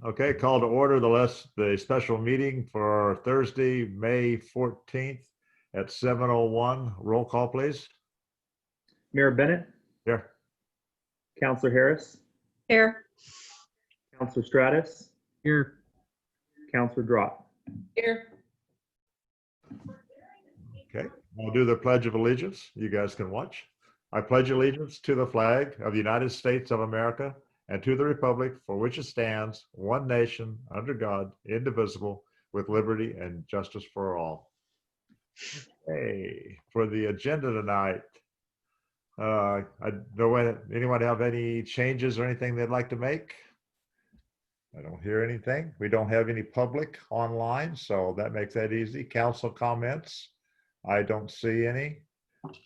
Okay, call to order the special meeting for Thursday, May 14th at 7:01. Roll call, please. Mayor Bennett, Here. Councilor Harris, Here. Councilor Stratus, Here. Councilor Drott. Here. Okay, we'll do the Pledge of Allegiance. You guys can watch. I pledge allegiance to the flag of the United States of America and to the republic for which it stands, one nation, under God, indivisible, with liberty and justice for all. Okay, for the agenda tonight, anyone have any changes or anything they'd like to make? I don't hear anything. We don't have any public online, so that makes that easy. Council comments? I don't see any.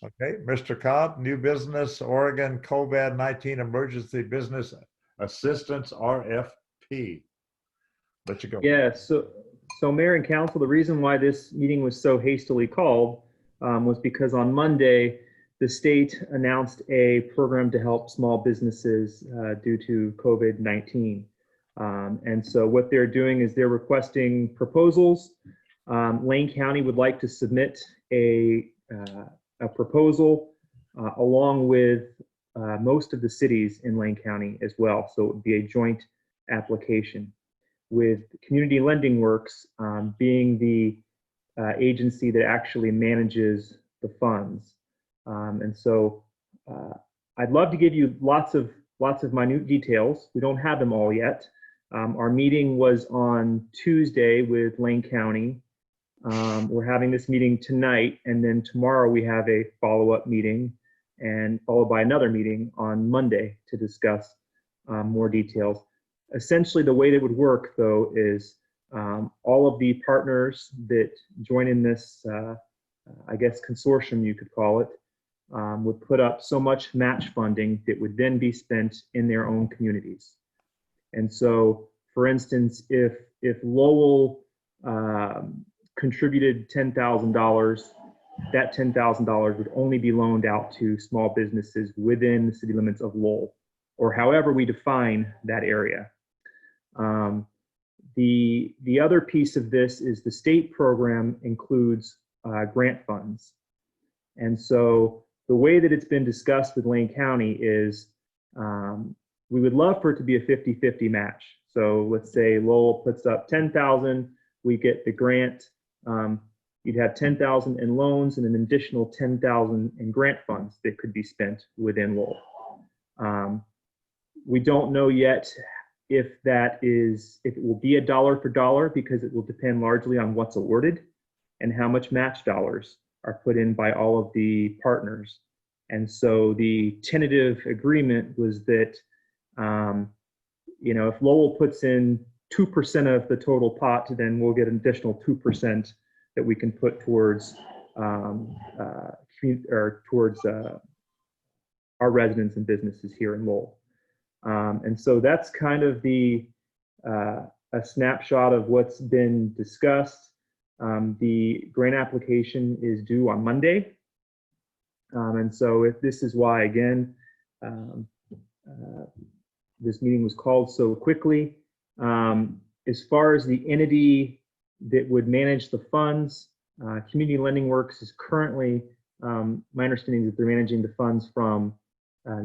Okay, Mr. Cobb, new business, Oregon COVID-19 Emergency Business Assistance, RFP. Let you go. Yeah, so Mayor and Council, the reason why this meeting was so hastily called was because on Monday, the state announced a program to help small businesses due to COVID-19. And so what they're doing is they're requesting proposals. Lane County would like to submit a proposal along with most of the cities in Lane County as well. So it would be a joint application with Community Lending Works being the agency that actually manages the funds. And so I'd love to give you lots of minute details. We don't have them all yet. Our meeting was on Tuesday with Lane County. We're having this meeting tonight, and then tomorrow we have a follow-up meeting, and followed by another meeting on Monday to discuss more details. Essentially, the way that would work, though, is all of the partners that join in this, I guess, consortium, you could call it, would put up so much match funding that would then be spent in their own communities. And so, for instance, if Lowell contributed $10,000, that $10,000 would only be loaned out to small businesses within the city limits of Lowell, or however we define that area. The other piece of this is the state program includes grant funds. And so the way that it's been discussed with Lane County is we would love for it to be a 50-50 match. So let's say Lowell puts up 10,000, we get the grant. You'd have 10,000 in loans and an additional 10,000 in grant funds that could be spent within Lowell. We don't know yet if it will be a dollar for dollar, because it will depend largely on what's awarded and how much match dollars are put in by all of the partners. And so the tentative agreement was that, if Lowell puts in 2% of the total pot, then we'll get an additional 2% that we can put towards our residents and businesses here in Lowell. And so that's kind of a snapshot of what's been discussed. The grant application is due on Monday. And so if this is why, again, this meeting was called so quickly. As far as the entity that would manage the funds, Community Lending Works is currently, my understanding is that they're managing the funds from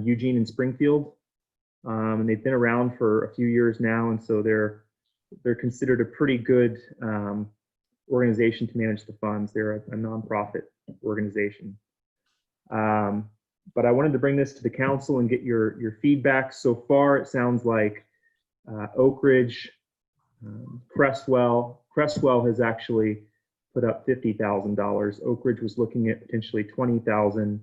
Eugene and Springfield. And they've been around for a few years now, and so they're considered a pretty good organization to manage the funds. They're a nonprofit organization. But I wanted to bring this to the council and get your feedback. So far, it sounds like Oak Ridge, Cresswell has actually put up $50,000. Oak Ridge was looking at potentially $20,000.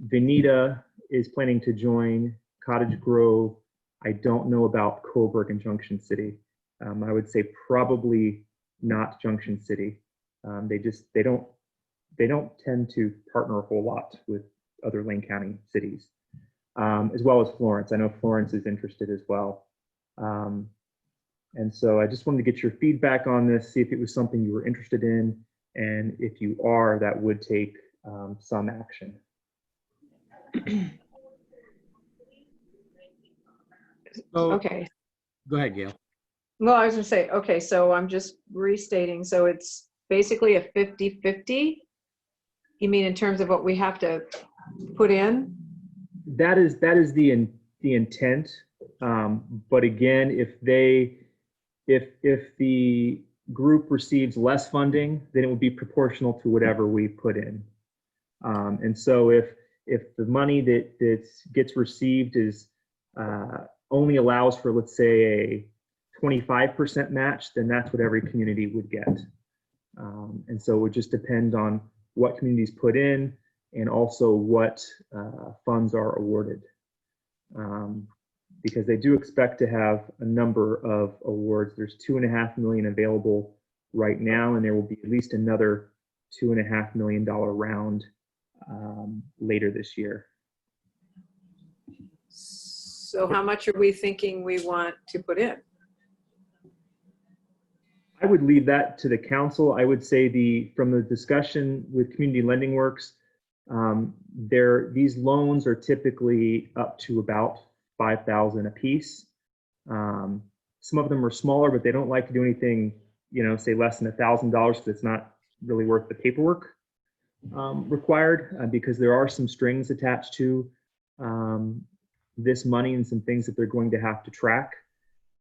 Veneta is planning to join. Cottage Grove, I don't know about Coburg and Junction City. I would say probably not Junction City. They don't tend to partner a whole lot with other Lane County cities, as well as Florence. I know Florence is interested as well. And so I just wanted to get your feedback on this, see if it was something you were interested in, and if you are, that would take some action. So, Okay. Go ahead, Gail. Well, I was gonna say, okay, so I'm just restating, so it's basically a 50-50? You mean in terms of what we have to put in? That is the intent. But again, if the group receives less funding, then it would be proportional to whatever we put in. And so if the money that gets received is only allows for, let's say, a 25% match, then that's what every community would get. And so it would just depend on what communities put in and also what funds are awarded. Because they do expect to have a number of awards. There's $2.5 million available right now, and there will be at least another $2.5 million round later this year. So how much are we thinking we want to put in? I would leave that to the council. I would say from the discussion with Community Lending Works, these loans are typically up to about $5,000 a piece. Some of them are smaller, but they don't like to do anything, say less than $1,000 because it's not really worth the paperwork required, because there are some strings attached to this money and some things that they're going to have to track.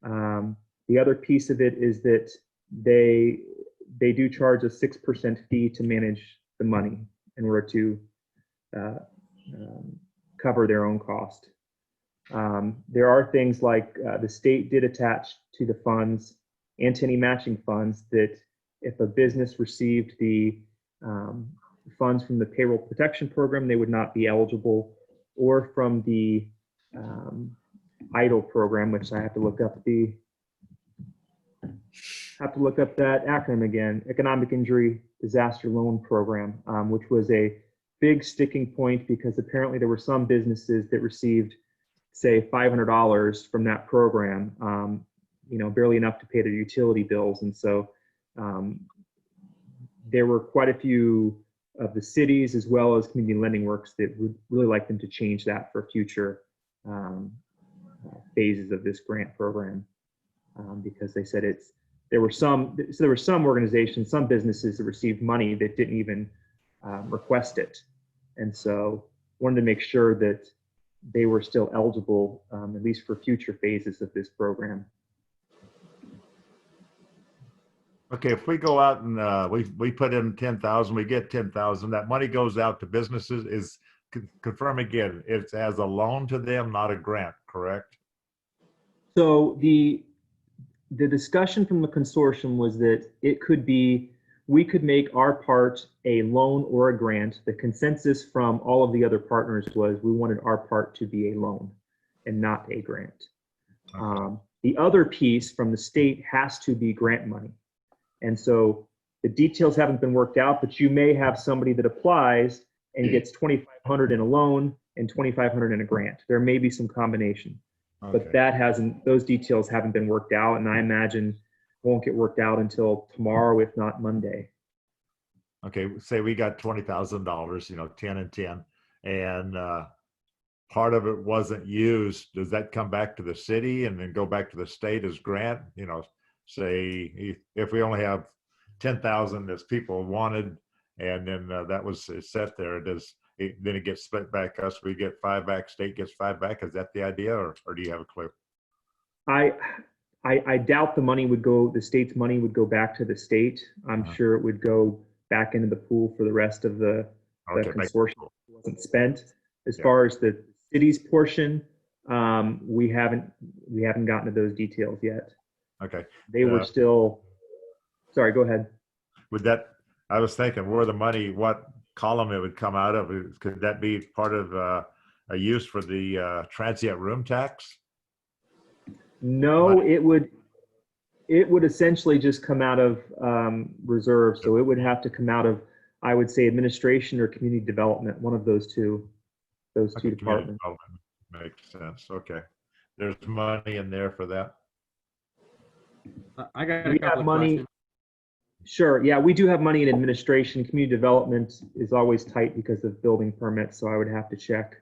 The other piece of it is that they do charge a 6% fee to manage the money in order to cover their own cost. There are things like the state did attach to the funds, anti matching funds, that if a business received the funds from the payroll protection program, they would not be eligible, or from the EIDL program, which I have to look up that acronym again, Economic Injury Disaster Loan Program, which was a big sticking point because apparently there were some businesses that received, say, $500 from that program, barely enough to pay their utility bills. And so there were quite a few of the cities as well as Community Lending Works that would really like them to change that for future phases of this grant program, because they said there were some organizations, some businesses that received money that didn't even request it. And so wanted to make sure that they were still eligible, at least for future phases of this program. Okay, if we go out and we put in 10,000, we get 10,000, that money goes out to businesses. Confirm again, it's as a loan to them, not a grant, correct? So the discussion from the consortium was that we could make our part a loan or a grant. The consensus from all of the other partners was we wanted our part to be a loan and not a grant. Okay. The other piece from the state has to be grant money. And so the details haven't been worked out, but you may have somebody that applies and gets $2,500 in a loan and $2,500 in a grant. There may be some combination, but those details haven't been worked out, and I imagine won't get worked out until tomorrow, if not Monday. Okay, say we got $20,000, 10 and 10, and part of it wasn't used. Does that come back to the city and then go back to the state as grant? Say if we only have 10,000 as people wanted, and then that was set there, then it gets split back us, we get 5 back, state gets 5 back. Is that the idea, or do you have a clue? I doubt the state's money would go back to the state. I'm sure it would go back into the pool for the rest of the consortium. It wasn't spent. As far as the city's portion, we haven't gotten to those details yet. Okay. They were still, sorry, go ahead. I was thinking where the money, what column it would come out of. Could that be part of a use for the transient room tax? No, it would essentially just come out of reserve. So it would have to come out of, I would say, administration or community development, one of those two departments. Makes sense. Okay. There's money in there for that. I got a couple of questions. Sure. Yeah, we do have money in administration. Community development is always tight because of building permits, so I would have to check.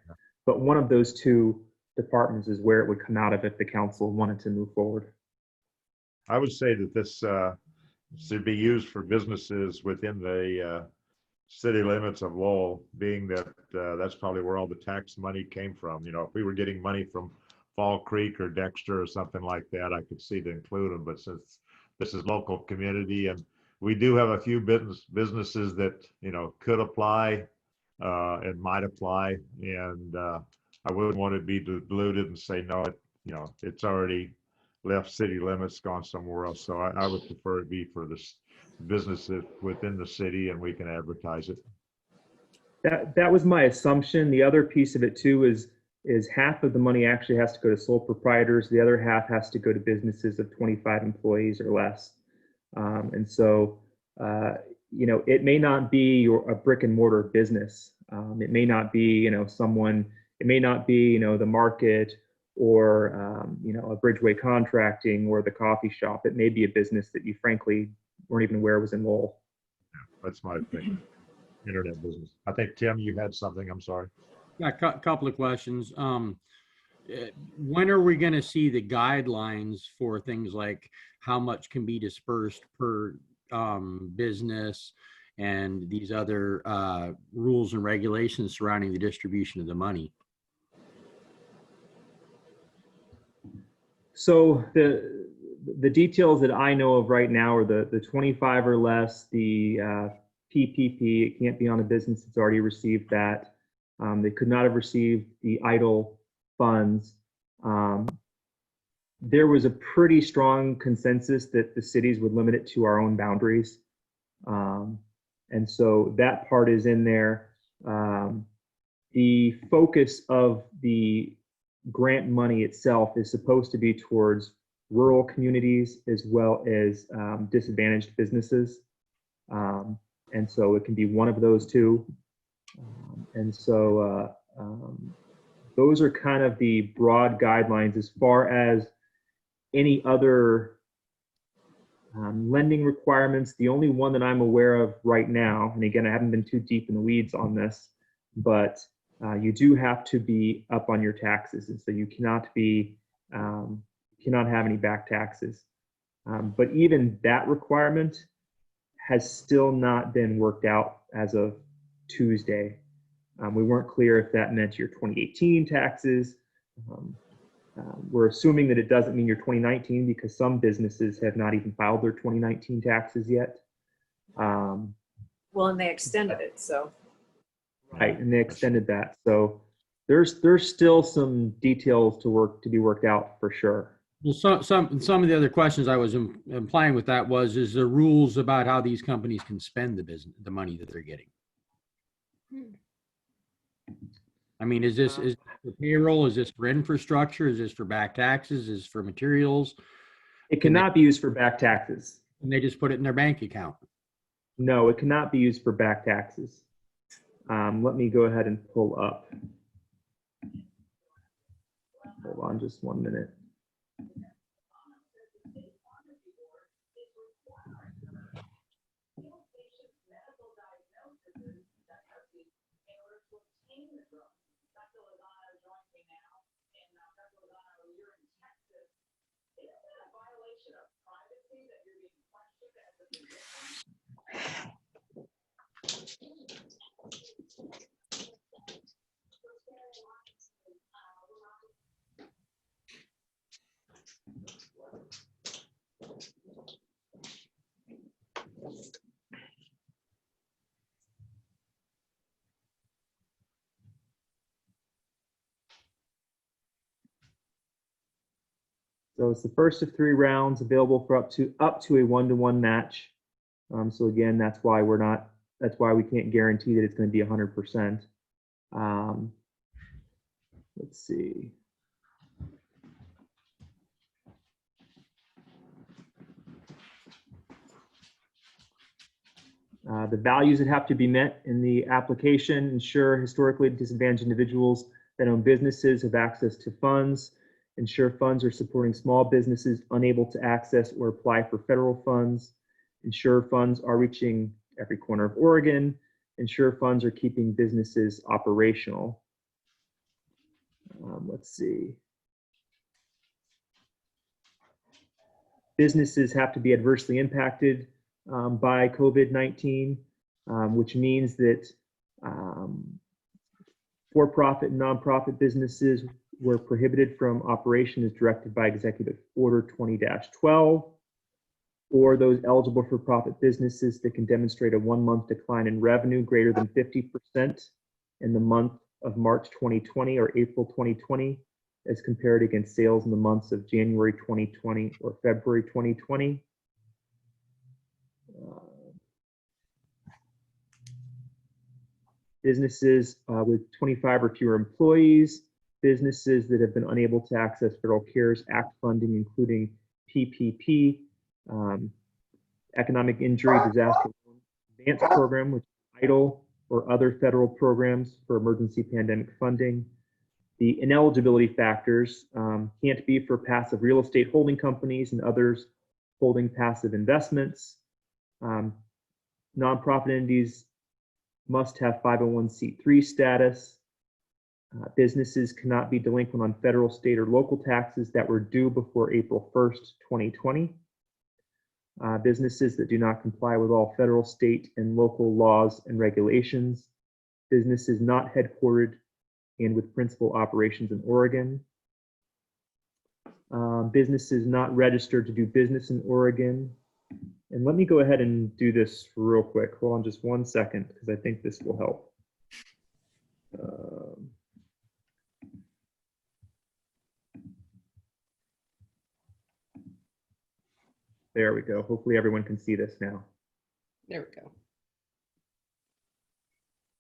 But one of those two departments is where it would come out of if the council wanted to move forward. I would say that this should be used for businesses within the city limits of Lowell, being that that's probably where all the tax money came from. You know, if we were getting money from Fall Creek or Dexter or something like that, I could see to include them. But since this is local community, and we do have a few businesses that, you know, could apply and might apply, and I wouldn't want to be diluted and say, no, you know, it's already left city limits, gone somewhere else. So I would prefer it be for this businesses within the city, and we can advertise it. That was my assumption. The other piece of it too is half of the money actually has to go to sole proprietors. The other half has to go to businesses of 25 employees or less. And so, you know, it may not be a brick and mortar business. It may not be, you know, it may not be, you know, the market or, you know, a Bridgeway Contracting or the coffee shop. It may be a business that you frankly weren't even aware was in Lowell. That's my opinion. Internet business. I think, Tim, you had something. I'm sorry. Yeah, a couple of questions. When are we going to see the guidelines for things like how much can be dispersed per business and these other rules and regulations surrounding the distribution of the money? So the details that I know of right now are the 25 or less, the PPP. It can't be on a business that's already received that. They could not have received the EIDL funds. There was a pretty strong consensus that the cities would limit it to our own boundaries. And so that part is in there. The focus of the grant money itself is supposed to be towards rural communities as well as disadvantaged businesses. And so it can be one of those two. And so those are kind of the broad guidelines. As far as any other lending requirements, the only one that I'm aware of right now, and again, I haven't been too deep in the weeds on this, but you do have to be up on your taxes. And so you cannot be, cannot have any back taxes. But even that requirement has still not been worked out as of Tuesday. We weren't clear if that meant your 2018 taxes. We're assuming that it doesn't mean your 2019 because some businesses have not even filed their 2019 taxes yet. Well, and they extended it, so. Right, and they extended that. So there's still some details to be worked out for sure. Well, some of the other questions I was implying with that is the rules about how these companies can spend the money that they're getting. I mean, is this for payroll? Is this for infrastructure? Is this for back taxes? Is this for materials? It cannot be used for back taxes. And they just put it in their bank account. No, it cannot be used for back taxes. Let me go ahead and pull up. Hold on just 1 minute. So it's the first of 3 rounds available for up to a 1-to-1 match. So again, that's why we can't guarantee that it's going to be 100%. Let's see. The values that have to be met in the application ensure historically disadvantaged individuals that own businesses have access to funds, ensure funds are supporting small businesses unable to access or apply for federal funds, ensure funds are reaching every corner of Oregon, ensure funds are keeping businesses operational. Let's see. Businesses have to be adversely impacted by COVID-19, which means that for-profit and nonprofit businesses were prohibited from operation as directed by Executive Order 20-12, or those eligible for profit businesses that can demonstrate a 1-month decline in revenue greater than 50% in the month of March 2020 or April 2020 as compared against sales in the months of January 2020 or February 2020. Businesses with 25 or fewer employees, businesses that have been unable to access Federal CARES Act funding, including PPP, Economic Injury Disaster Advance Program, which is EIDL, or other federal programs for emergency pandemic funding. The ineligibility factors can't be for passive real estate holding companies and others holding passive investments. Nonprofit entities must have 501c3 status. Businesses cannot be delinquent on federal, state, or local taxes that were due before April 1st, 2020. Businesses that do not comply with all federal, state, and local laws and regulations. Businesses not headquartered and with principal operations in Oregon. Businesses not registered to do business in Oregon. And let me go ahead and do this real quick. Hold on just 1 second, because I think this will help. There we go. Hopefully everyone can see this now. There we go.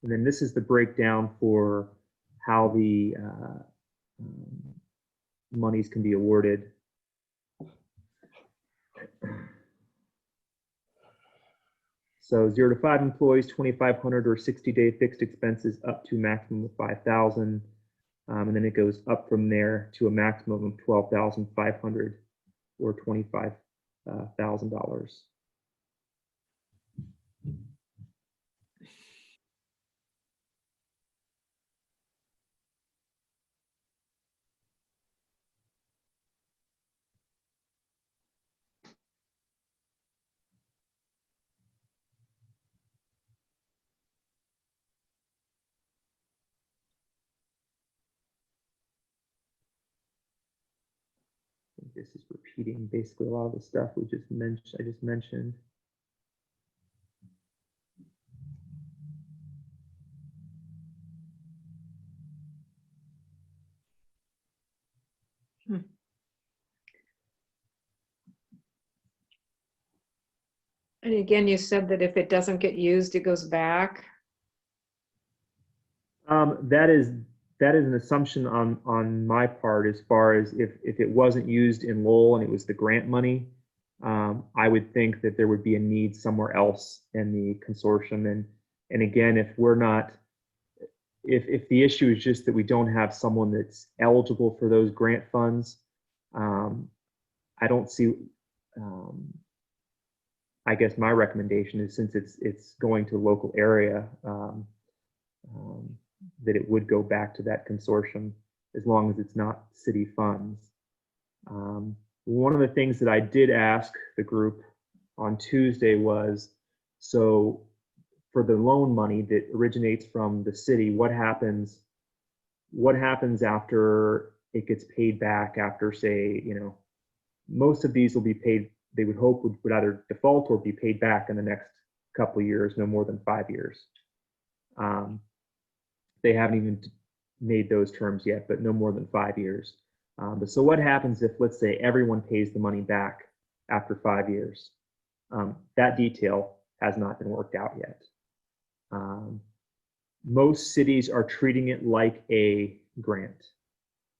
And then this is the breakdown for how the monies can be awarded. So 0 to 5 employees, 2,500 or 60-day fixed expenses up to maximum of 5,000. And then it goes up from there to a maximum of 12,500 or $25,000. This is repeating basically a lot of the stuff I just mentioned. And again, you said that if it doesn't get used, it goes back. That is an assumption on my part, as far as if it wasn't used in Lowell and it was the grant money, I would think that there would be a need somewhere else in the consortium. And again, if the issue is just that we don't have someone that's eligible for those grant funds, I don't see. I guess my recommendation is, since it's going to local area, that it would go back to that consortium as long as it's not city funds. One of the things that I did ask the group on Tuesday was, so for the loan money that originates from the city, what happens after it gets paid back after, say, most of these will be paid, they would hope would either default or be paid back in the next couple of years, no more than 5 years. They haven't even made those terms yet, but no more than 5 years. But so what happens if, let's say, everyone pays the money back after 5 years? That detail has not been worked out yet. Most cities are treating it like a grant,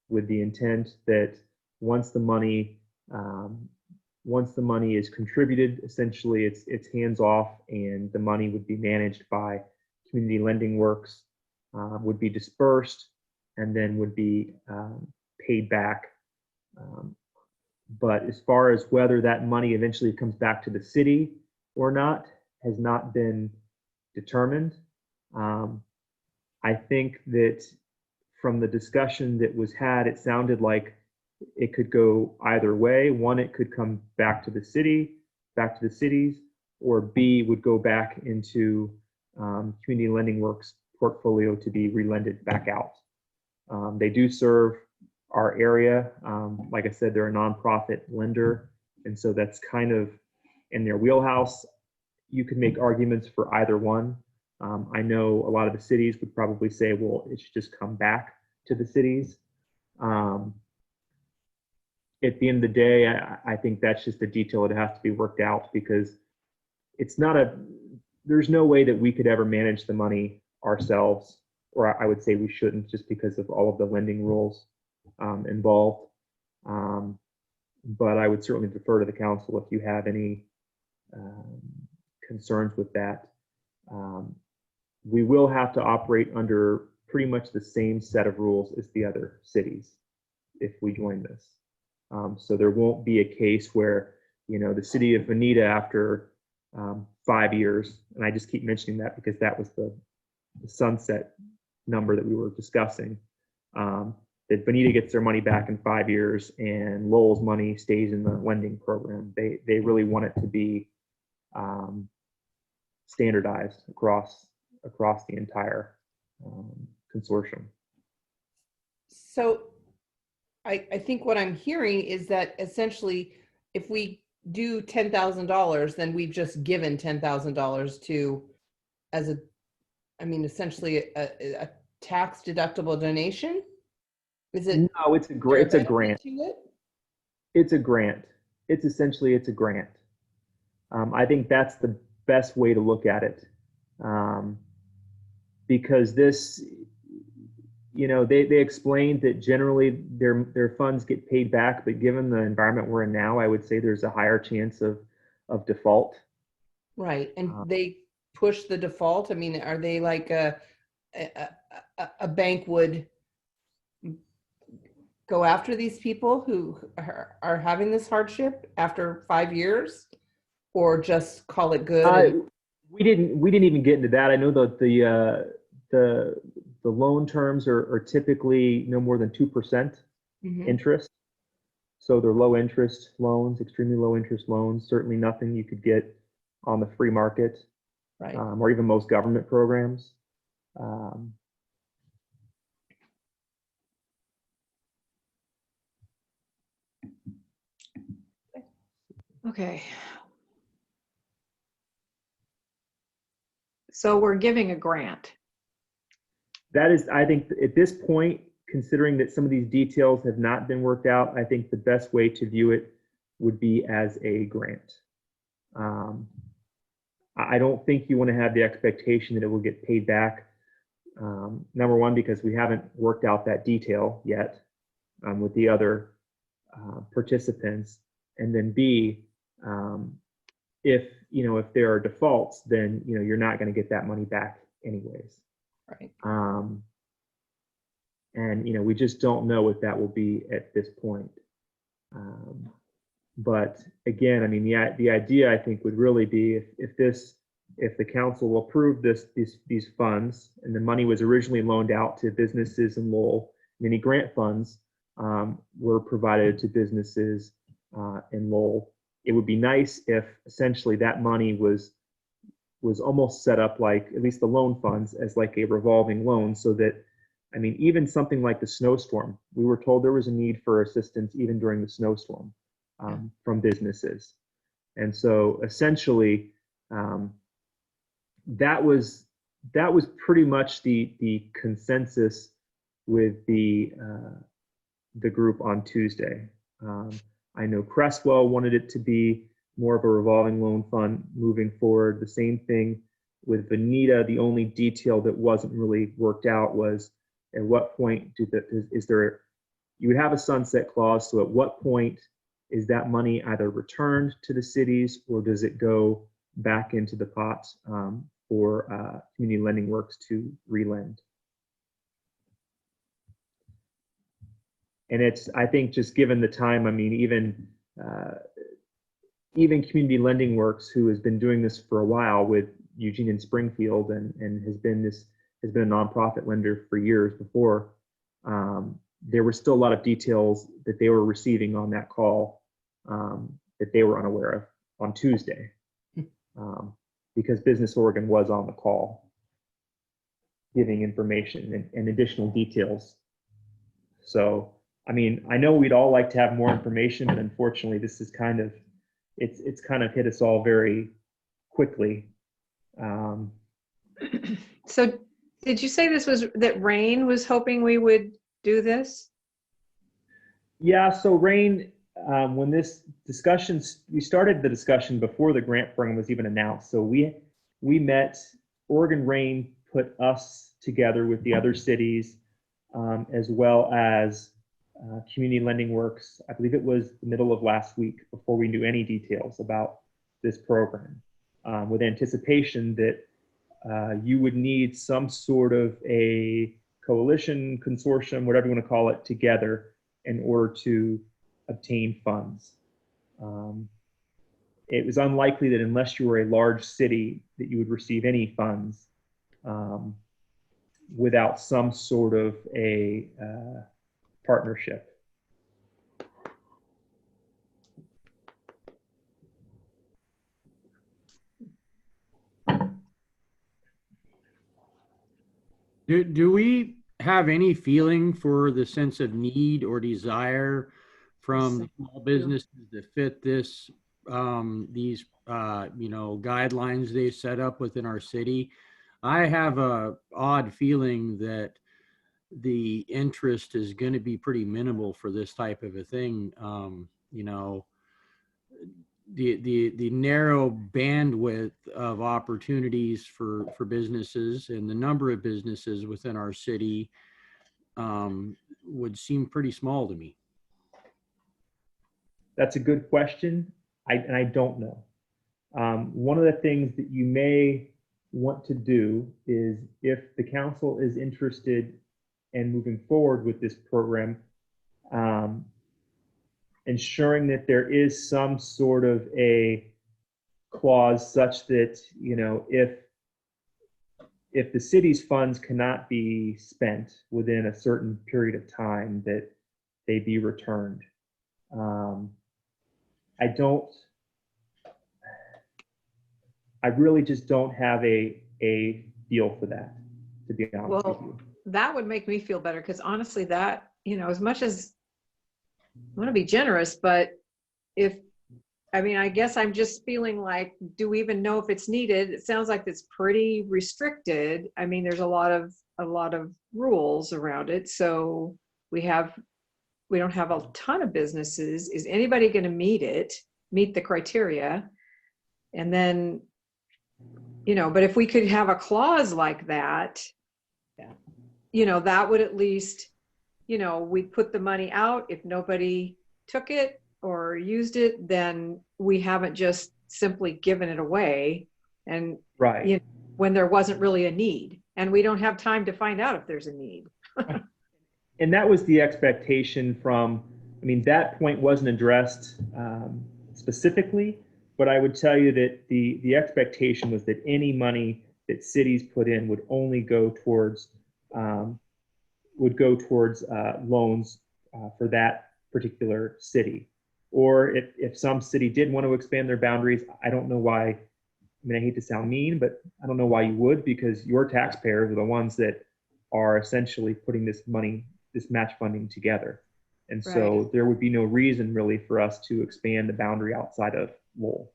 with the intent that once the money is contributed, essentially it's hands off, and the money would be managed by Community Lending Works, would be dispersed, and then would be paid back. But as far as whether that money eventually comes back to the city or not has not been determined. I think that from the discussion that was had, it sounded like it could go either way. One, it could come back to the city, back to the cities, or B, would go back into Community Lending Works portfolio to be relended back out. They do serve our area. Like I said, they're a nonprofit lender, and so that's kind of in their wheelhouse. You could make arguments for either one. I know a lot of the cities would probably say, well, it should just come back to the cities. At the end of the day, I think that's just a detail that has to be worked out, because it's not there's no way that we could ever manage the money ourselves, or I would say we shouldn't, just because of all of the lending rules involved. But I would certainly defer to the council if you have any concerns with that. We will have to operate under pretty much the same set of rules as the other cities if we join this. So there won't be a case where, the city of Veneta, after 5 years, and I just keep mentioning that because that was the sunset number that we were discussing, that Veneta gets their money back in 5 years and Lowell's money stays in the lending program. They really want it to be standardized across the entire consortium. So I think what I'm hearing is that essentially, if we do $10,000, then we've just given $10,000 to, essentially a tax deductible donation. Is it? No, it's a grant. It's a grant. To it? It's a grant. It's essentially a grant. I think that's the best way to look at it, because this, they explained that generally their funds get paid back, but given the environment we're in now, I would say there's a higher chance of default. Right, and they push the default. I mean, are they like a bank would go after these people who are having this hardship after 5 years, or just call it good? We didn't even get into that. I know that the loan terms are typically no more than 2% interest. So they're low interest loans, extremely low interest loans, certainly nothing you could get on the free market, Right. Or even most government programs. Okay. So we're giving a grant. That is, I think at this point, considering that some of these details have not been worked out, I think the best way to view it would be as a grant. I don't think you want to have the expectation that it will get paid back. Number one, because we haven't worked out that detail yet with the other participants. And then B, if there are defaults, then you're not going to get that money back anyways. Right. And we just don't know what that will be at this point. But again, I mean, the idea I think would really be if the council will approve these funds, and the money was originally loaned out to businesses in Lowell, and any grant funds were provided to businesses in Lowell. It would be nice if essentially that money was almost set up like, at least the loan funds, as like a revolving loan, so that, I mean, even something like the snowstorm, we were told there was a need for assistance even during the snowstorm from businesses. And so essentially, that was pretty much the consensus with the group on Tuesday. I know Crestwell wanted it to be more of a revolving loan fund moving forward. The same thing with Veneta. The only detail that wasn't really worked out was at what point is there, you would have a sunset clause. So at what point is that money either returned to the cities, or does it go back into the pot for Community Lending Works to relend? And it's, I think, just given the time, I mean, even Community Lending Works, who has been doing this for a while with Eugene and Springfield, and has been a nonprofit lender for years before There were still a lot of details that they were receiving on that call that they were unaware of on Tuesday, because Business Oregon was on the call giving information and additional details. So, I mean, I know we'd all like to have more information, but unfortunately, this is kind of, it's kind of hit us all very quickly. So did you say this was, that Rain was hoping we would do this? Yeah, so Rain, when this discussion, we started the discussion before the grant program was even announced. So we met, Oregon Rain put us together with the other cities, as well as Community Lending Works. I believe it was the middle of last week before we knew any details about this program, with anticipation that you would need some sort of a coalition, consortium, whatever you want to call it, together in order to obtain funds. It was unlikely that unless you were a large city that you would receive any funds without some sort of a partnership. Do we have any feeling for the sense of need or desire from the small businesses that fit this, these, guidelines they set up within our city? I have a odd feeling that the interest is going to be pretty minimal for this type of a thing. The narrow bandwidth of opportunities for businesses and the number of businesses within our city would seem pretty small to me. That's a good question. I don't know. One of the things that you may want to do is, if the council is interested in moving forward with this program, ensuring that there is some sort of a clause such that, if the city's funds cannot be spent within a certain period of time, that they be returned. I really just don't have a feel for that, to be honest with you. That would make me feel better, because honestly, that, as much as I want to be generous, but I guess I'm just feeling like, do we even know if it's needed? It sounds like it's pretty restricted. I mean, there's a lot of rules around it. So we don't have a ton of businesses. Is anybody going to meet the criteria? And then, but if we could have a clause like that, that would at least, we'd put the money out. If nobody took it or used it, then we haven't just simply given it away. And right. When there wasn't really a need, and we don't have time to find out if there's a need. And that was the expectation that point wasn't addressed specifically, but I would tell you that the expectation was that any money that cities put in would only go towards loans for that particular city. Or if some city did want to expand their boundaries, I don't know why. I hate to sound mean, but I don't know why you would, because your taxpayers are the ones that are essentially putting this money, this match funding together. And so there would be no reason really for us to expand the boundary outside of Lowell.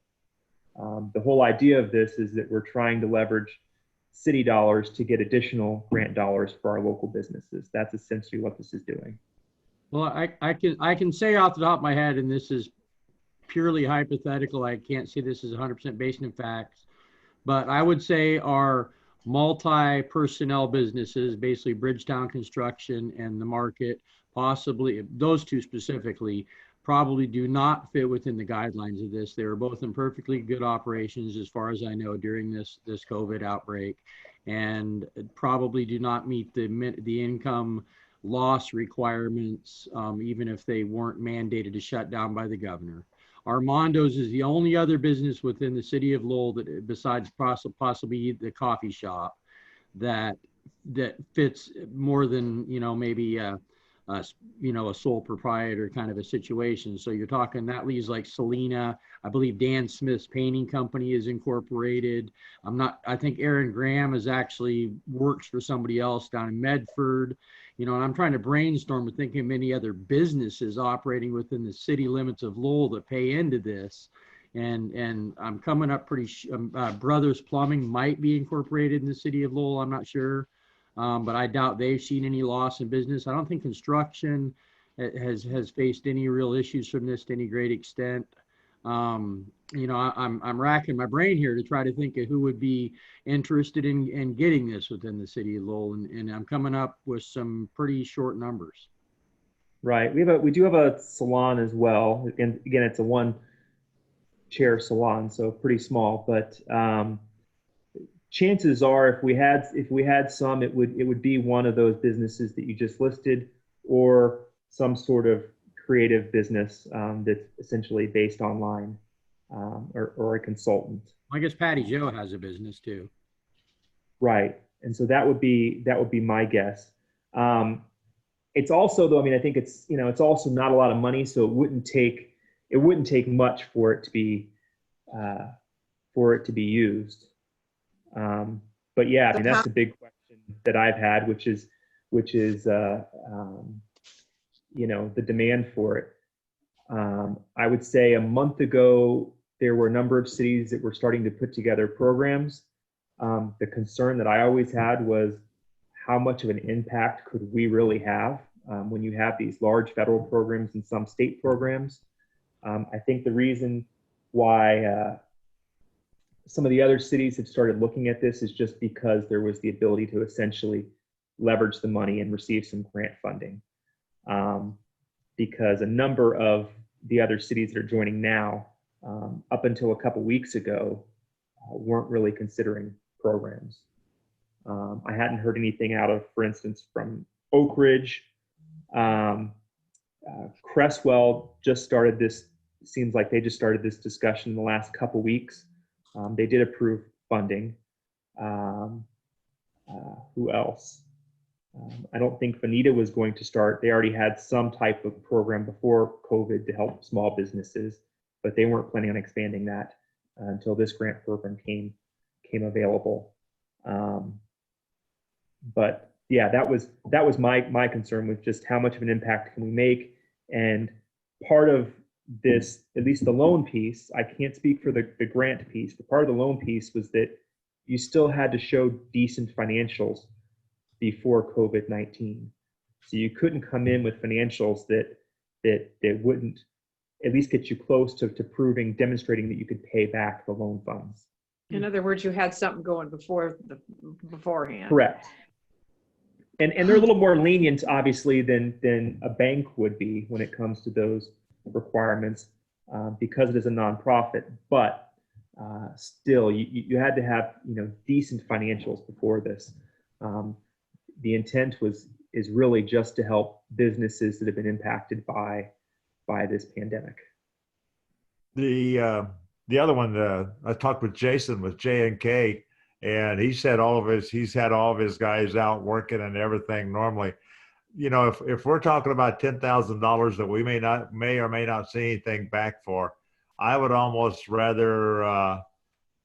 The whole idea of this is that we're trying to leverage city dollars to get additional grant dollars for our local businesses. That's essentially what this is doing. Well, I can say off the top of my head, and this is purely hypothetical, I can't say this is 100% based in facts, but I would say our multi-personnel businesses, basically Bridgetown Construction and the Market, possibly those two specifically, probably do not fit within the guidelines of this. They were both in perfectly good operations, as far as I know, during this COVID outbreak, and probably do not meet the income loss requirements, even if they weren't mandated to shut down by the governor. Armando's is the only other business within the city of Lowell that, besides possibly the coffee shop, that that fits more than, maybe a sole proprietor kind of a situation. So you're talking, that leaves like Selena, I believe Dan Smith's painting company is incorporated. I think Aaron Graham is actually works for somebody else down in Medford, and I'm trying to brainstorm and thinking of many other businesses operating within the city limits of Lowell that pay into this. And I'm coming up Brothers Plumbing might be incorporated in the city of Lowell. I'm not sure. But I doubt they've seen any loss in business. I don't think construction has faced any real issues from this to any great extent. I'm racking my brain here to try to think of who would be interested in getting this within the city of Lowell, and I'm coming up with some pretty short numbers. Right. We do have a salon as well. And again, it's a one chair salon, so pretty small, but chances are if we had some, it would be one of those businesses that you just listed, or some sort of creative business that's essentially based online, or a consultant. I guess Patty Joe has a business too. Right. And so that would be my guess. It's also, though, I mean, I think it's also not a lot of money, so it wouldn't take much for it to be used. But yeah, I mean, that's a big question that I've had, which is the demand for it. I would say a month ago, there were a number of cities that were starting to put together programs. The concern that I always had was, how much of an impact could we really have when you have these large federal programs and some state programs? I think the reason why some of the other cities have started looking at this is just because there was the ability to essentially leverage the money and receive some grant funding. Because a number of the other cities that are joining now, up until a couple weeks ago, weren't really considering programs. I hadn't heard anything out of, for instance, from Oak Ridge. Cresswell just started this, seems like they just started this discussion in the last couple weeks. They did approve funding. Who else? I don't think Veneta was going to start. They already had some type of program before COVID to help small businesses, but they weren't planning on expanding that until this grant program came available. But yeah, that was my concern, with just how much of an impact can we make. And part of this, at least the loan piece, I can't speak for the grant piece, but part of the loan piece was that you still had to show decent financials before COVID-19. So you couldn't come in with financials that wouldn't at least get you close to demonstrating that you could pay back the loan funds. In other words, you had something going beforehand. Correct. And they're a little more lenient, obviously, than a bank would be when it comes to those requirements, because it is a nonprofit. But still, you had to have decent financials before this. The intent is really just to help businesses that have been impacted by this pandemic. The other one, I talked with Jason with J&K, and he said he's had all of his guys out working and everything normally. If we're talking about $10,000 that we may or may not see anything back for, I would almost rather,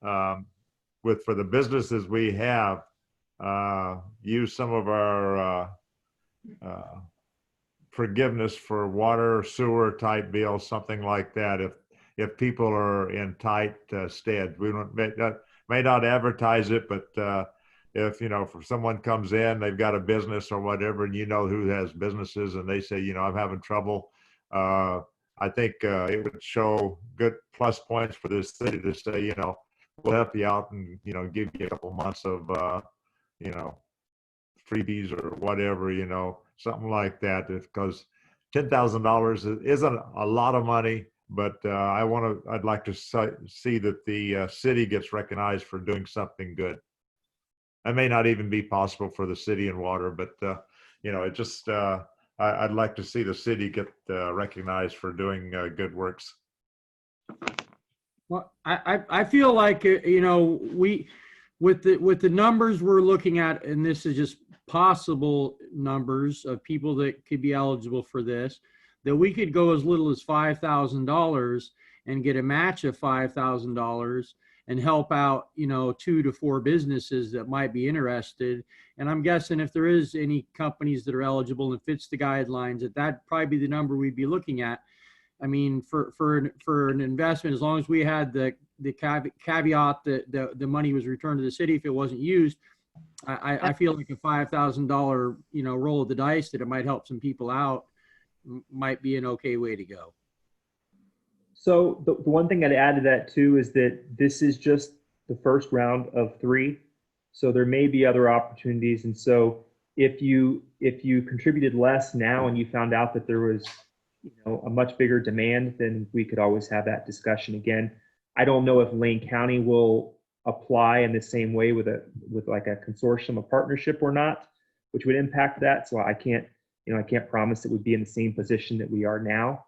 for the businesses we have, use some of our forgiveness for water, sewer type bills, something like that. If people are in tight stead, we may not advertise it, but if someone comes in, they've got a business or whatever, and who has businesses, and they say, I'm having trouble. I think it would show good plus points for this city to say, we'll help you out and give you a couple months of freebies or whatever, something like that. Because $10,000 isn't a lot of money, but I'd like to see that the city gets recognized for doing something good. That may not even be possible for the city and water, but it just I'd like to see the city get recognized for doing good works. Well, I feel like with the numbers we're looking at, and this is just possible numbers of people that could be eligible for this, that we could go as little as $5,000 and get a match of $5,000 and help out, 2 to 4 businesses that might be interested. And I'm guessing if there is any companies that are eligible and fits the guidelines, that'd probably be the number we'd be looking at. I mean, for an investment, as long as we had the caveat that the money was returned to the city if it wasn't used, I feel like a $5,000 roll of the dice that it might help some people out might be an okay way to go. So the one thing I'd add to that too is that this is just the first round of 3. So there may be other opportunities. And so if you contributed less now and you found out that there was a much bigger demand, then we could always have that discussion again. I don't know if Lane County will apply in the same way with like a consortium, a partnership or not, which would impact that. So I can't promise that we'd be in the same position that we are now.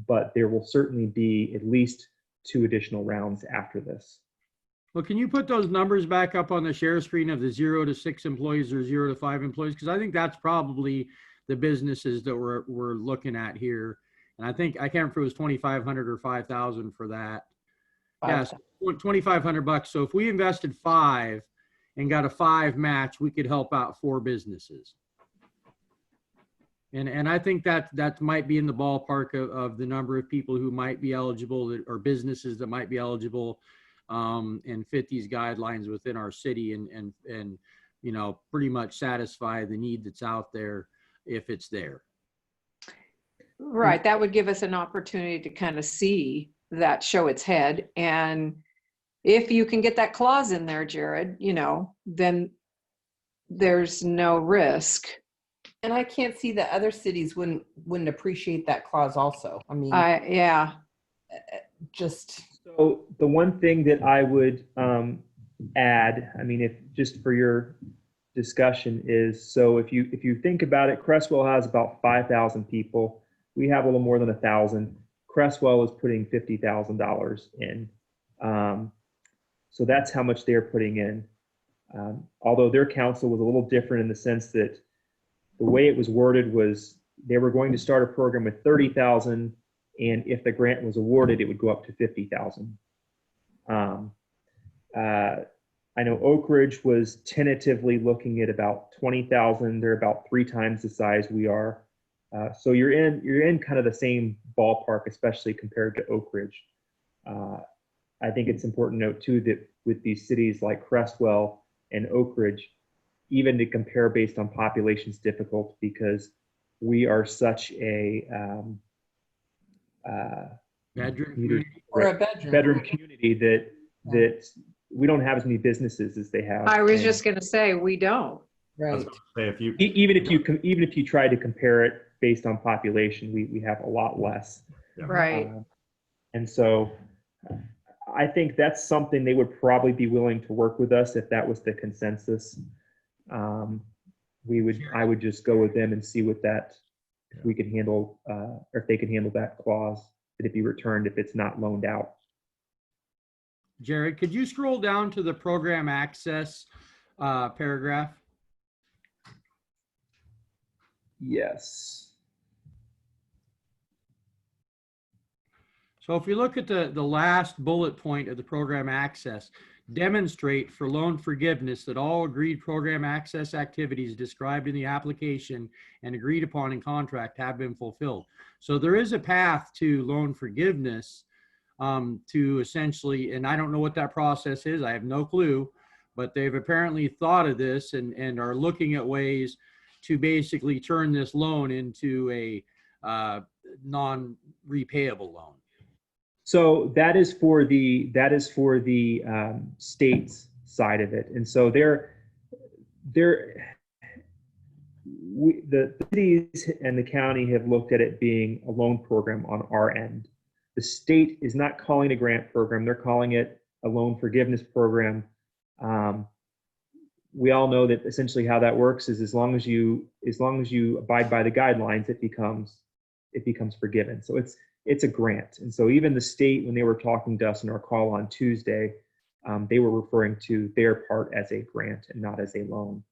But there will certainly be at least 2 additional rounds after this. Well, can you put those numbers back up on the share screen of the 0 to 6 employees or 0 to 5 employees? Because I think that's probably the businesses that we're looking at here. And I think, I can't remember if it was 2,500 or 5,000 for that. Yes, $2,500. So if we invested 5 and got a 5 match, we could help out 4 businesses. And I think that might be in the ballpark of the number of people who might be eligible, or businesses that might be eligible and fit these guidelines within our city and pretty much satisfy the need that's out there if it's there. Right. That would give us an opportunity to kind of see that show its head. And if you can get that clause in there, Jared, then there's no risk. And I can't see that other cities wouldn't appreciate that clause also. I mean, Yeah. just. So the one thing that I would add, I mean, if just for your discussion is, so if you think about it, Cresswell has about 5,000 people. We have a little more than 1,000. Cresswell is putting $50,000 in. So that's how much they're putting in. Although their council was a little different in the sense that the way it was worded was they were going to start a program with 30,000, and if the grant was awarded, it would go up to 50,000. I know Oak Ridge was tentatively looking at about 20,000. They're about 3 times the size we are. So you're in kind of the same ballpark, especially compared to Oak Ridge. I think it's important to note too that with these cities like Cresswell and Oak Ridge, even to compare based on population is difficult because we are such a Bedroom community? Or a bedroom. community that we don't have as many businesses as they have. I was And just going to say, we don't. I was Right. gonna say, if you, even if you try to compare it based on population, we have a lot less. Yeah. Right. And so I think that's something they would probably be willing to work with us if that was the consensus. I would just go with them and see what if we could handle, or if they could handle that clause, that it be returned if it's not loaned out. Jared, could you scroll down to the program access paragraph? Yes. So if we look at the last bullet point of the program access, demonstrate for loan forgiveness that all agreed program access activities described in the application and agreed upon in contract have been fulfilled. So there is a path to loan forgiveness to essentially, and I don't know what that process is, I have no clue, but they've apparently thought of this and are looking at ways to basically turn this loan into a non-repayable loan. So that is for the state's side of it, and so the cities and the county have looked at it being a loan program on our end. The state is not calling it a grant program; they're calling it a loan forgiveness program. We all know that essentially how that works is as long as you abide by the guidelines, it becomes forgiven. So it's a grant. And so even the state, when they were talking to us in our call on Tuesday, they were referring to their part as a grant and not as a loan.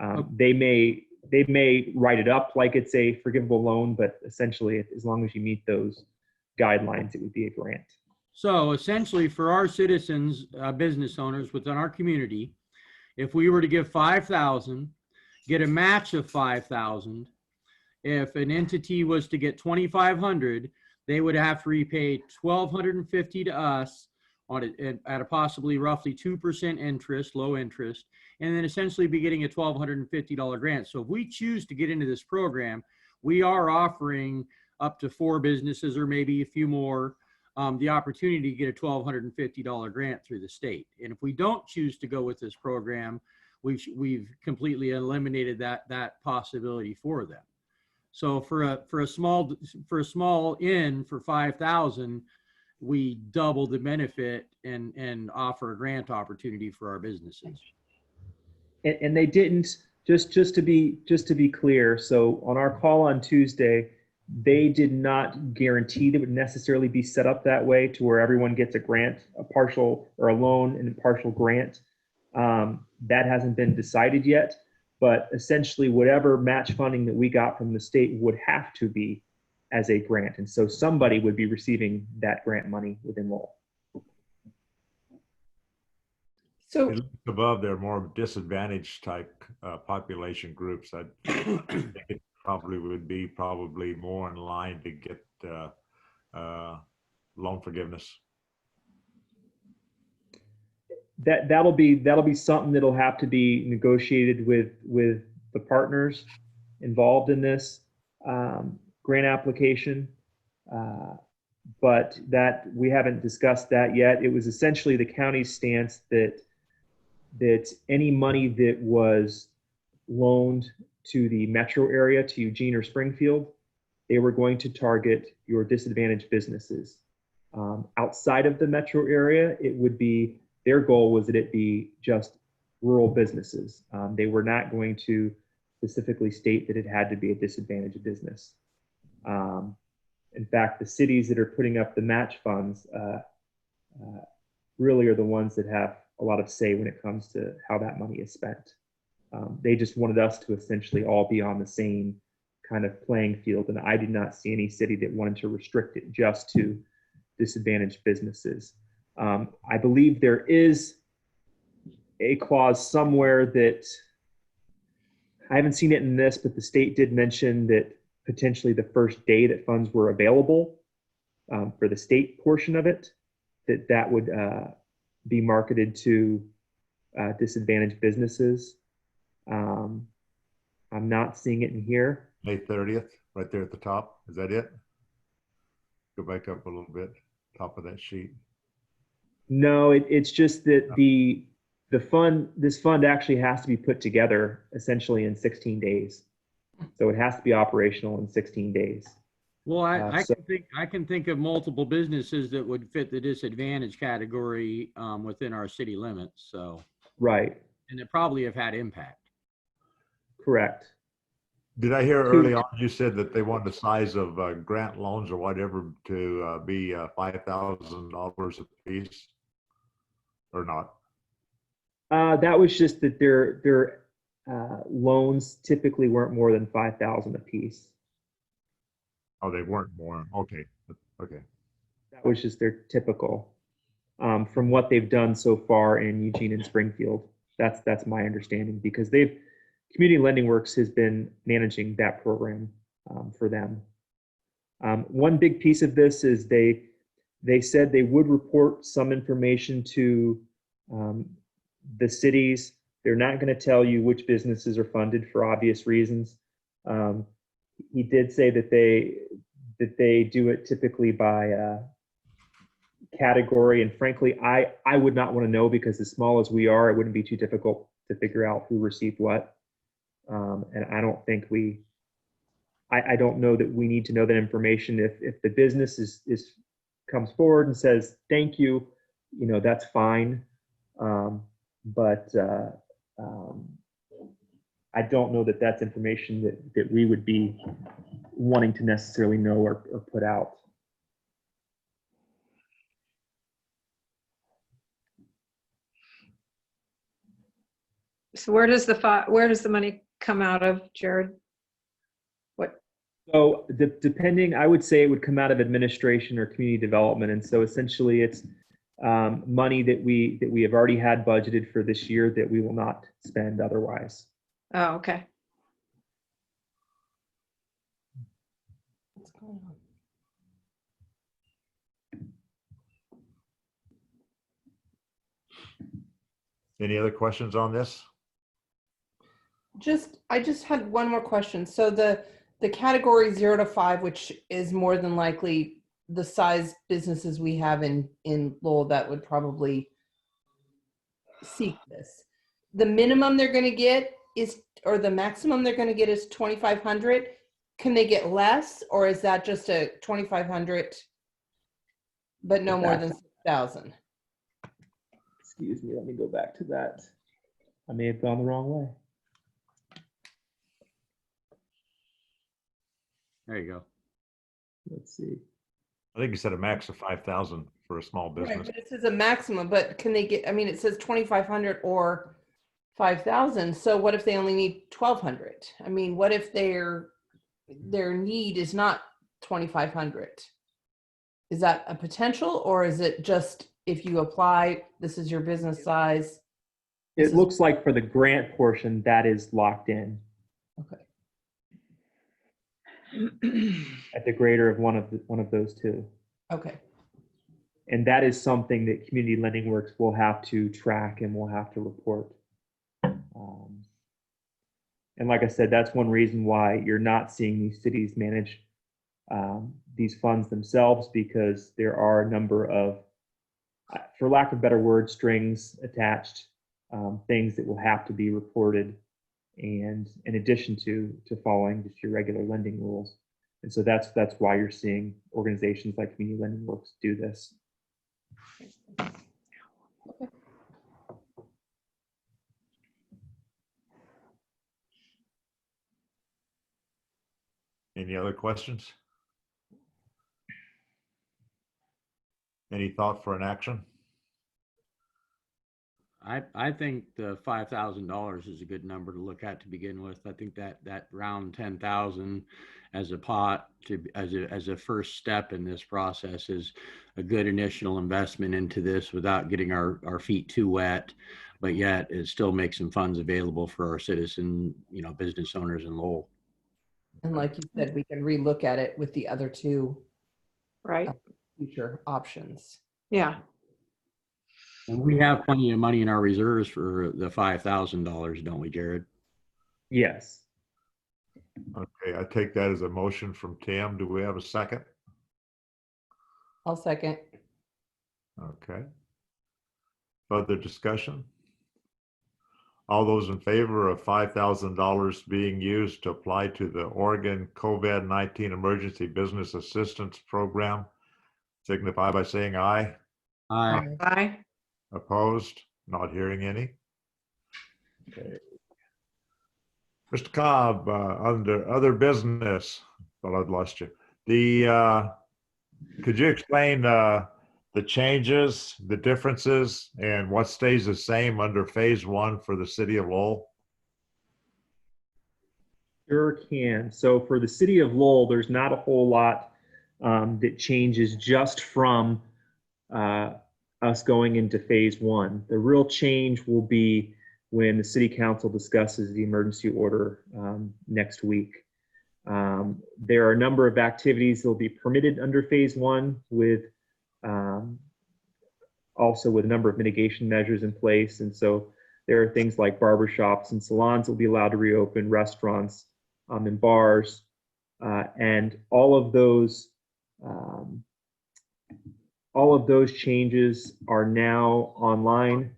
Okay. They may write it up like it's a forgivable loan, but essentially, as long as you meet those guidelines, it would be a grant. So essentially for our citizens, business owners within our community, if we were to give 5,000, get a match of 5,000, if an entity was to get 2,500, they would have to repay 1,250 to us on it at a possibly roughly 2% interest, low interest, and then essentially be getting a $1,250 grant. So if we choose to get into this program, we are offering up to 4 businesses or maybe a few more the opportunity to get a $1,250 grant through the state. And if we don't choose to go with this program, we've completely eliminated that possibility for them. So for a small inn for 5,000, we double the benefit and offer a grant opportunity for our businesses. And they didn't, just to be clear. So on our call on Tuesday, they did not guarantee that it would necessarily be set up that way to where everyone gets a grant, a partial or a loan and a partial grant. That hasn't been decided yet, but essentially whatever match funding that we got from the state would have to be as a grant. And so somebody would be receiving that grant money within Lowell. So, Above, there are more disadvantaged type population groups. I think it probably would be more in line to get loan forgiveness. That'll be something that'll have to be negotiated with the partners involved in this grant application. But that we haven't discussed that yet. It was essentially the county's stance that any money that was loaned to the metro area, to Eugene or Springfield, they were going to target your disadvantaged businesses. Outside of the metro area, it would be, their goal was that it be just rural businesses. They were not going to specifically state that it had to be a disadvantaged business. In fact, the cities that are putting up the match funds really are the ones that have a lot of say when it comes to how that money is spent. They just wanted us to essentially all be on the same kind of playing field. And I did not see any city that wanted to restrict it just to disadvantaged businesses. I believe there is a clause somewhere that, I haven't seen it in this, but the state did mention that potentially the first day that funds were available for the state portion of it, that would be marketed to disadvantaged businesses. I'm not seeing it in here. May 30th, right there at the top. Is that it? Go back up a little bit, top of that sheet. No, it's just that this fund actually has to be put together essentially in 16 days. So it has to be operational in 16 days. Well, I can think of multiple businesses that would fit the disadvantage category within our city limits. So, right. And it probably have had impact. Correct. Did I hear early on you said that they want the size of grant loans or whatever to be $5,000 a piece, or not? That was just that their loans typically weren't more than $5,000 a piece. Oh, they weren't more. Okay. Okay. That was just their typical. From what they've done so far in Eugene and Springfield, that's my understanding, because Community Lending Works has been managing that program for them. One big piece of this is they said they would report some information to the cities. They're not going to tell you which businesses are funded for obvious reasons. He did say that they do it typically by category, and frankly, I would not want to know, because as small as we are, it wouldn't be too difficult to figure out who received what. And I don't think I don't know that we need to know that information. If the business comes forward and says thank you, that's fine. But I don't know that that's information that we would be wanting to necessarily know or put out. So where does the money come out of, Jared? What, So depending, I would say it would come out of administration or community development. And so essentially it's money that we have already had budgeted for this year that we will not spend otherwise. oh, okay. What's going on? Any other questions on this? I just had one more question. So the category 0 to 5, which is more than likely the size businesses we have in Lowell that would probably seek this. The minimum they're going to get is, or the maximum they're going to get is 2,500. Can they get less, or is that just a 2,500, but no more than 6,000? Excuse me, let me go back to that. I may have gone the wrong way. There you go. Let's see. I think you said a max of 5,000 for a small Right, business. but it says a maximum, but can they get, I mean, it says 2,500 or 5,000. So what if they only need 1,200? I mean, what if their need is not 2,500? Is that a potential, or is it just if you apply, this is your business size? It looks like for the grant portion, that is locked in Okay. at the greater of one of those two. Okay. And that is something that Community Lending Works will have to track and will have to report. And like I said, that's one reason why you're not seeing these cities manage these funds themselves, because there are a number of, for lack of a better word, strings attached, things that will have to be reported, and in addition to following just your regular lending rules. And so that's why you're seeing organizations like Community Lending Works do this. Any other questions? Any thought for an action? I think the $5,000 is a good number to look at to begin with. I think that round 10,000 as a pot as a first step in this process is a good initial investment into this without getting our feet too wet, but yet it still makes some funds available for our citizen, business owners in Lowell. And like you said, we can relook at it with the other two Right, future options. yeah. And we have plenty of money in our reserves for the $5,000, don't we, Jared? Yes. Okay, I take that as a motion from Tim. Do we have a second? I'll second. Okay. Further discussion? All those in favor of $5,000 being used to apply to the Oregon COVID-19 Emergency Business Assistance Program signify by saying aye. Aye. Bye. Opposed? Not hearing any. Okay. Mr. Cobb, under other business, thought I'd lost you. Could you explain the changes, the differences, and what stays the same under phase 1 for the city of Lowell? Sure can. So for the city of Lowell, there's not a whole lot that changes just from us going into phase 1. The real change will be when the city council discusses the emergency order next week. There are a number of activities that will be permitted under phase 1 with also with a number of mitigation measures in place. And so there are things like barbershops and salons will be allowed to reopen, restaurants and bars, and all of those changes are now online.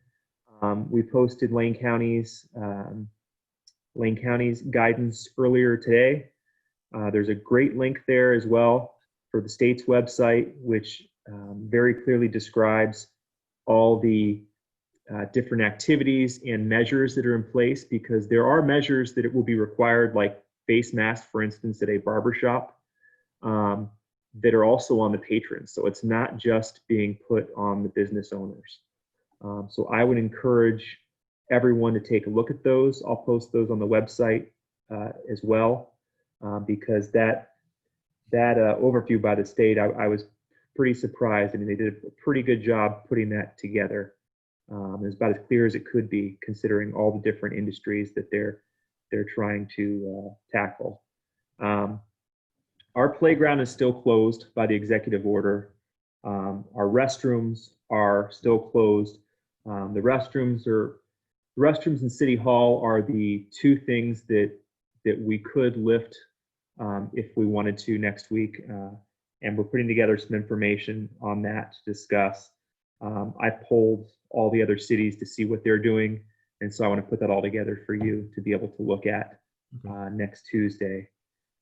We posted Lane County's guidance earlier today. There's a great link there as well for the state's website, which very clearly describes all the different activities and measures that are in place, because there are measures that it will be required, like face masks, for instance, at a barbershop, that are also on the patrons. So it's not just being put on the business owners. So I would encourage everyone to take a look at those. I'll post those on the website as well, because that overview by the state, I was pretty surprised. I mean, they did a pretty good job putting that together. It's about as clear as it could be, considering all the different industries that they're trying to tackle. Our playground is still closed by the executive order. Our restrooms are still closed. The restrooms in City Hall are the two things that we could lift if we wanted to next week. And we're putting together some information on that to discuss. I polled all the other cities to see what they're doing. And so I want to put that all together for you to be able to look at next Tuesday.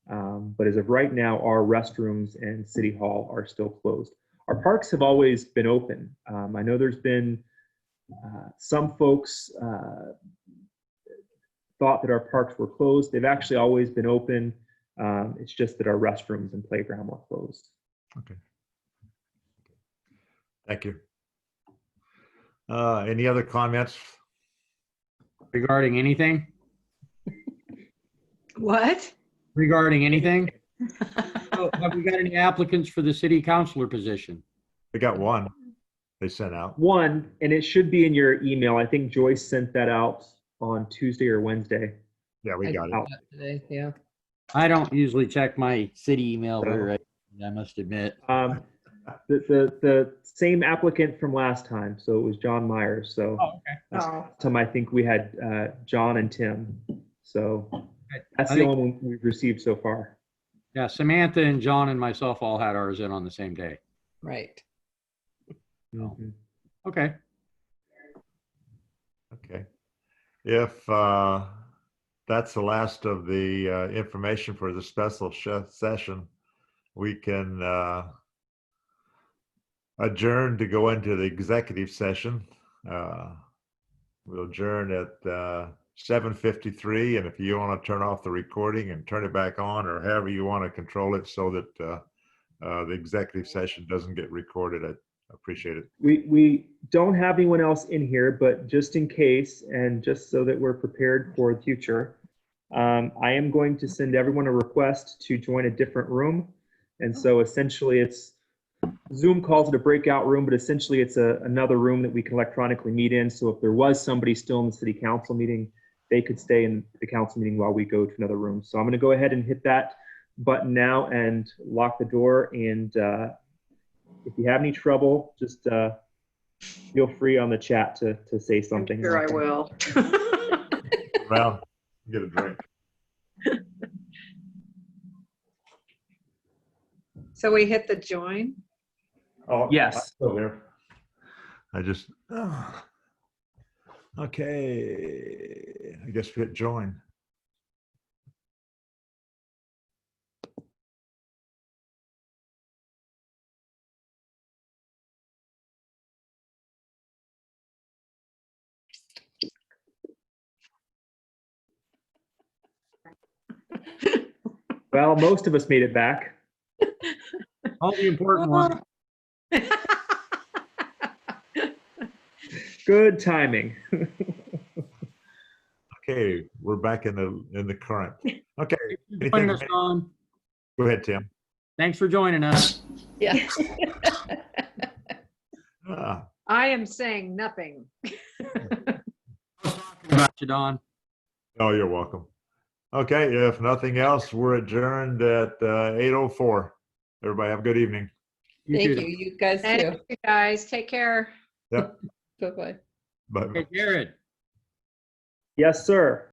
But as of right now, our restrooms and City Hall are still closed. Our parks have always been open. I know there's been some folks thought that our parks were closed. They've actually always been open. It's just that our restrooms and playground were closed. Okay. Thank you. Any other comments? Regarding anything? What? Regarding anything? Oh, have we got any applicants for the city councilor position? We got one they sent out. One, and it should be in your email. I think Joyce sent that out on Tuesday or Wednesday. Yeah, we got it. Out. Today, yeah. I don't usually check my city email very regularly, I must admit. The same applicant from last time, so it was John Myers. So Oh, okay. last time I think we had John and Tim. So that's I the think- only one we've received so far. Yeah, Samantha and John and myself all had ours in on the same day. Right. Mhm. Okay. Okay. If that's the last of the information for the special session, we can adjourn to go into the executive session. We'll adjourn at 7:53, and if you want to turn off the recording and turn it back on, or however you want to control it so that the executive session doesn't get recorded, I appreciate it. We don't have anyone else in here, but just in case, and just so that we're prepared for the future, I am going to send everyone a request to join a different room. And so essentially it's, Zoom calls it a breakout room, but essentially it's another room that we can electronically meet in. So if there was somebody still in the city council meeting, they could stay in the council meeting while we go to another room. So I'm going to go ahead and hit that button now and lock the door. And if you have any trouble, just feel free on the chat to say something. Sure, I will. Well, get a drink. So we hit the join. Oh, Yes. I'm still there. I just, okay. I guess we hit join. Well, most of us made it back. All the important ones. Good timing. Okay, we're back in the current. Okay, Joining us on. go ahead, Tim. Thanks for joining us. Yeah. Ah, I am saying nothing. About you, Don. oh, you're welcome. Okay, if nothing else, we're adjourned at 8:04. Everybody have a good evening. Thank too. you. You guys Thank too. you guys. Take care. Yep. Bye-bye. Bye. Hey, Jared. Yes, sir.